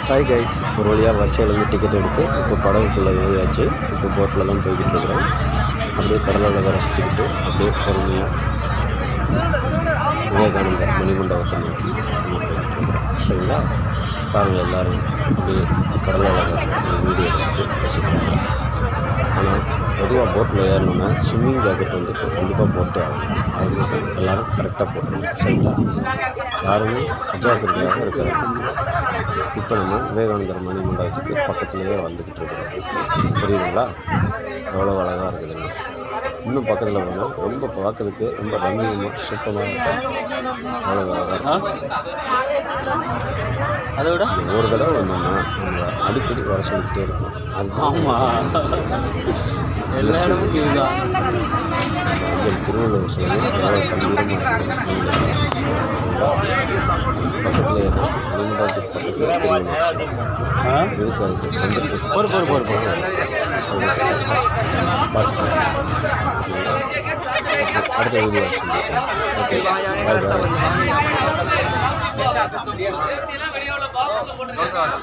Hi guys, ஒரு வழியாக வரிசையிலேருந்து ticket எடுத்து இப்போ படகுக்குள்ளே ஏறியாச்சு. இப்போ போட்டில் தான் போய்கிட்டு இருக்கிறோம். அப்படியே கடலோட ரசிச்சுக்கிட்டு அப்படியே பொறுமையாக விவேகானந்தர் மணிமண்டபத்தை நோக்கி நம்ம போய்கிட்டு இருக்கிறோம். சரிங்களா, பாருங்கள் எல்லோரும் அப்படியே கடலோட வீடியோ எடுத்துட்டு ரசிக்கிறாங்க. ஆனால் பொதுவாக போட்டில் ஏறணும்னா ஸ்விம்மிங் ஜாக்கெட் வந்துட்டு கண்டிப்பாக போட்டே ஆகும். அது மட்டும் எல்லோரும் கரெக்டாக போட்டணும். சரிங்களா, யாருமே அஜாக்கிரதையாக இருக்காது. இப்போ நம்ம விவேகானந்தர் மணி மண்டபத்துக்கு பக்கத்துலேயே வந்துக்கிட்டு இருக்கிறோம். புரியுதுங்களா, எவ்வளோ அழகாக இருக்குதுங்க. இன்னும் பக்கத்தில் போனால் ரொம்ப பார்க்கறதுக்கு ரொம்ப ரம்மியமாக சுத்தமாக இருக்கும். அவ்வளோ அழகாக இருக்கும். அதை விட ஒரு தடவை வந்தோம்னா நம்ம அடிக்கடி வர சொல்லிக்கிட்டே இருக்கோம். எல்லா இடமும் இதுதான். திருவள்ளுவர் சிலை எவ்வளோ கம்பீரமாக இருக்குது. பக்கத்தில் மணிமண்டபத்துக்கு பக்கத்தில் இருக்காது வந்துட்டு அடுத்த வீடியோ ஓகே, பாய் பாய்.